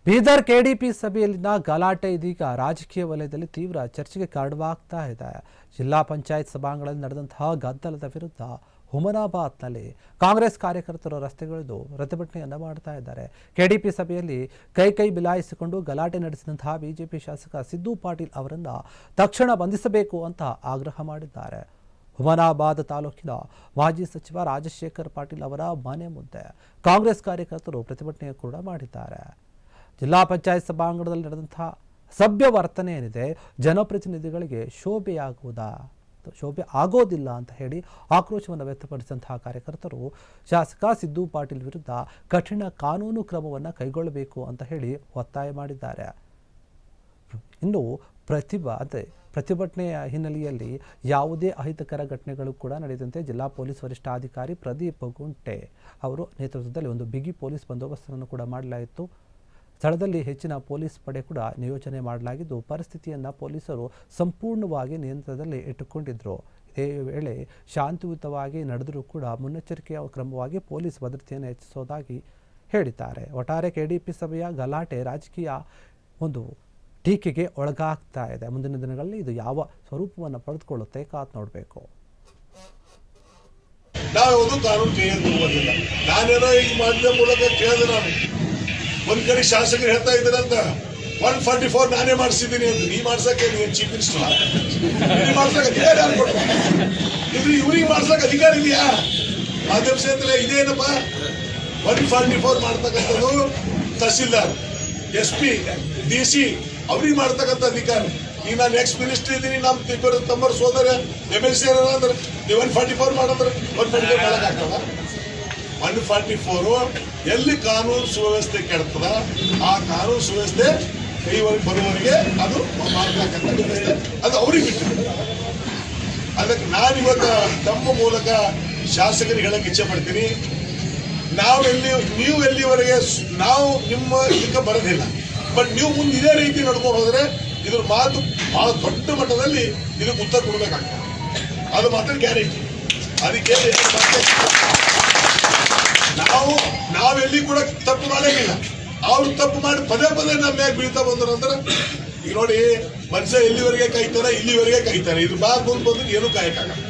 Bidar KDP ಸಭೆಯಲ್ಲಿನ ಗಲಾಟೆ ಇದೀಗ ರಾಜಕೀಯ ವಲಯದಲ್ಲಿ ತೀವ್ರ ಚರ್ಚೆಗೆ ಕಾರಣವಾಗ್ತಾ ಇದೆ. ಜಿಲ್ಲಾ ಪಂಚಾಯತ್ ಸಭಾಂಗಣದಲ್ಲಿ ನಡೆದಂತಹ ಗದ್ದಲದ ವಿರುದ್ಧ ಹುಮನಾಬಾದ್ನಲ್ಲಿ ಕಾಂಗ್ರೆಸ್ ಕಾರ್ಯಕರ್ತರು ರಸ್ತೆಗಿಳಿದು ಪ್ರತಿಭಟನೆಯನ್ನ ಮಾಡ್ತಾ ಇದ್ದಾರೆ. ಕೆಡಿಪಿ ಸಭೆಯಲ್ಲಿ ಕೈ ಬಿಲಾಯಿಸಿಕೊಂಡು ಗಲಾಟೆ ನಡೆಸಿದಂತಹ ಬಿಜೆಪಿ ಶಾಸಕ ಸಿದ್ದು ಪಾಟೀಲ್ ಅವರನ್ನ ತಕ್ಷಣ ಬಂಧಿಸಬೇಕು ಅಂತ ಆಗ್ರಹ ಮಾಡಿದ್ದಾರೆ. ಹುಮನಾಬಾದ್ ತಾಲೂಕಿನ ಮಾಜಿ ಸಚಿವ ರಾಜಶೇಖರ್ ಪಾಟೀಲ್ ಅವರ ಮನೆ ಮುಂದೆ ಕಾಂಗ್ರೆಸ್ ಕಾರ್ಯಕರ್ತರು ಪ್ರತಿಭಟನೆ ಕೂಡ ಮಾಡಿದ್ದಾರೆ. ಜಿಲ್ಲಾ ಪಂಚಾಯತ್ ಸಭಾಂಗಣದಲ್ಲಿ ನಡೆದಂತಹ ಸಭ್ಯ ವರ್ತನೆ ಏನಿದೆ ಜನಪ್ರತಿನಿಧಿಗಳಿಗೆ ಶೋಭೆ ಆಗೋದಿಲ್ಲ ಅಂತ ಹೇಳಿ ಆಕ್ರೋಶವನ್ನು ವ್ಯಕ್ತಪಡಿಸಿದಂತಹ ಕಾರ್ಯಕರ್ತರು ಶಾಸಕ ಸಿದ್ದು ಪಾಟೀಲ್ ವಿರುದ್ಧ ಕಠಿಣ ಕಾನೂನು ಕ್ರಮವನ್ನು ಕೈಗೊಳ್ಳಬೇಕು ಅಂತ ಹೇಳಿ ಒತ್ತಾಯ ಮಾಡಿದ್ದಾರೆ. ಇನ್ನು ಪ್ರತಿಭಟನೆಯ ಹಿನ್ನೆಲೆಯಲ್ಲಿ ಯಾವುದೇ ಅಹಿತಕರ ಘಟನೆಗಳು ಕೂಡ ನಡೆದಂತೆ ಜಿಲ್ಲಾ ಪೊಲೀಸ್ ವರಿಷ್ಠಾಧಿಕಾರಿ ಪ್ರದೀಪ್ ಗುಂಟೆ ಅವರು ನೇತೃತ್ವದಲ್ಲಿ ಒಂದು ಬಿಗಿ ಪೊಲೀಸ್ ಬಂದೋಬಸ್ತನ್ನು ಕೂಡ ಮಾಡಲಾಯಿತು. ಸ್ಥಳದಲ್ಲಿ ಹೆಚ್ಚಿನ ಪೊಲೀಸ್ ಪಡೆ ಕೂಡ ನಿಯೋಜನೆ ಮಾಡಲಾಗಿದ್ದು ಪರಿಸ್ಥಿತಿಯನ್ನು ಪೊಲೀಸರು ಸಂಪೂರ್ಣವಾಗಿ ನಿಯಂತ್ರಣದಲ್ಲಿ ಇಟ್ಟುಕೊಂಡಿದ್ದರು. ಇದೇ ವೇಳೆ ಶಾಂತಿಯುತವಾಗಿ ನಡೆದರೂ ಕೂಡ ಮುನ್ನೆಚ್ಚರಿಕೆಯ ಕ್ರಮವಾಗಿ ಪೊಲೀಸ್ ಭದ್ರತೆಯನ್ನು ಹೆಚ್ಚಿಸುವುದಾಗಿ ಹೇಳಿದ್ದಾರೆ. ಒಟ್ಟಾರೆ ಕೆಡಿಪಿ ಸಭೆಯ ಗಲಾಟೆ ರಾಜಕೀಯ ಒಂದು ಟೀಕೆಗೆ ಒಳಗಾಗ್ತಾ ಇದೆ. ಮುಂದಿನ ದಿನಗಳಲ್ಲಿ ಇದು ಯಾವ ಸ್ವರೂಪವನ್ನು ಪಡೆದುಕೊಳ್ಳುತ್ತೆ ಕಾತ್ ನೋಡಬೇಕು. ನಾವ್ಯಾವುದು ಕಾನೂನು ಕೈಯಲ್ಲಿ ನಾನೇನೋ ಈಗ ಮಾಡಿದ ಮೂಲಕ ಕೇಳಿದೆ. ನಾನು ಒಂದ್ ಕಡೆ ಶಾಸಕರು ಹೇಳ್ತಾ ಇದ್ದಾರಂತ 144 ನಾನೇ ಮಾಡಿಸಿದ್ದೀನಿ ಅಂತ. ನೀ ಮಾಡ್ಸಕ್ಕೆ ನೀನ್ ಚೀಫ್ ಮಿನಿಸ್ಟರ್ ಮಾಡ್ಸಕ್ಕೆ ಇವ್ರಿಗೆ ಮಾಡ್ಸಕ್ ಅಧಿಕಾರ ಇದೆಯಾ? ಮಾಧ್ಯಮ ಕ್ಷೇತ್ರ ಇದೇನಪ್ಪ 144 ಮಾಡ್ತಕ್ಕಂಥದ್ದು ತಹಸೀಲ್ದಾರ್, SP, DC ಅವ್ರಿಗೆ ಮಾಡ್ತಕ್ಕಂಥ ಅಧಿಕಾರ. ಈಗ ನಾನು ಎಕ್ಸ್ ಮಿನಿಸ್ಟರ್ ಇದ್ದೀನಿ, ನಮ್ಮ ತಮ್ಮರ ಸೋದರ MLC ಅಂದ್ರೆ ನೀವು 144 ಮಾಡಿದ್ರೆ 144 ಮಾಡಕ್ಕಾಗಲ್ಲ. 144 ಎಲ್ಲಿ ಕಾನೂನು ಸುವ್ಯವಸ್ಥೆ ಕೆಡ್ತದ ಆ ಕಾನೂನು ಸುವ್ಯವಸ್ಥೆ ಕೈವರೆಗೆ ಬರುವವರೆಗೆ ಅದು ಅದು ಅವ್ರಿಗೆ ಬಿಟ್ಟಿದೆ. ಅದಕ್ಕೆ ನಾನಿವತ್ತು ತಮ್ಮ ಮೂಲಕ ಶಾಸಕರಿಗೆ ಹೇಳಕ್ಕೆ ಇಚ್ಛೆ ಪಡ್ತೀನಿ, ನೀವು ಎಲ್ಲಿವರೆಗೆ ನಾವು ನಿಮ್ಮ ಇದಕ್ಕೆ ಬರೋದಿಲ್ಲ, ಬಟ್ ನೀವು ಮುಂದೆ ಇದೇ ರೀತಿ ನಡ್ಕೊಂಡು ಹೋದ್ರೆ ಇದ್ರ ಮಾತು ಬಹಳ ದೊಡ್ಡ ಮಟ್ಟದಲ್ಲಿ ಇದಕ್ಕೆ ಉತ್ತರ ಕೊಡ್ಬೇಕಾಗ್ತದೆ. ಅದು ಮಾತ್ರ ಗ್ಯಾರಂಟಿ. ಅದಕ್ಕೆ ನಾವೆಲ್ಲಿ ಕೂಡ ತಪ್ಪು ಮಾಡಂಗಿಲ್ಲ. ಅವ್ರು ತಪ್ಪು ಮಾಡಿ ಪದೇ ನಮ್ಮ ಮ್ಯಾಗ ಬೀಳ್ತಾ ಬಂದ್ರು ಅಂದ್ರೆ ಈಗ ನೋಡಿ, ಮನುಷ್ಯ ಎಲ್ಲಿವರೆಗೆ ಕಾಯ್ತಾರ ಇಲ್ಲಿವರೆಗೆ ಕಾಯ್ತಾರೆ. ಇದು ಮುಂದೆ ಬಂದ್ರೆ ಏನು ಕಾಯಕ್ಕಾಗಲ್ಲ.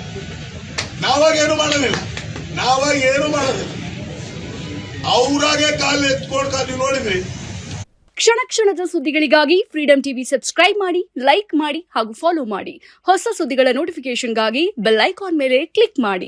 ನಾವಾಗ ಏನು ಮಾಡೋದಿಲ್ಲ. ಅವ್ರಾಗೆ ಕಾಲು ಎತ್ಕೊಂಡು ನೀವು ನೋಡಿದ್ರಿ. ಕ್ಷಣ ಕ್ಷಣದ ಸುದ್ದಿಗಳಿಗಾಗಿ ಫ್ರೀಡಂ ಟಿವಿ ಸಬ್ಸ್ಕ್ರೈಬ್ ಮಾಡಿ, ಲೈಕ್ ಮಾಡಿ ಹಾಗೂ ಫಾಲೋ ಮಾಡಿ. ಹೊಸ ಸುದ್ದಿಗಳ ನೋಟಿಫಿಕೇಶನ್ಗಾಗಿ ಬೆಲ್ ಐಕಾನ್ ಮೇಲೆ ಕ್ಲಿಕ್ ಮಾಡಿ.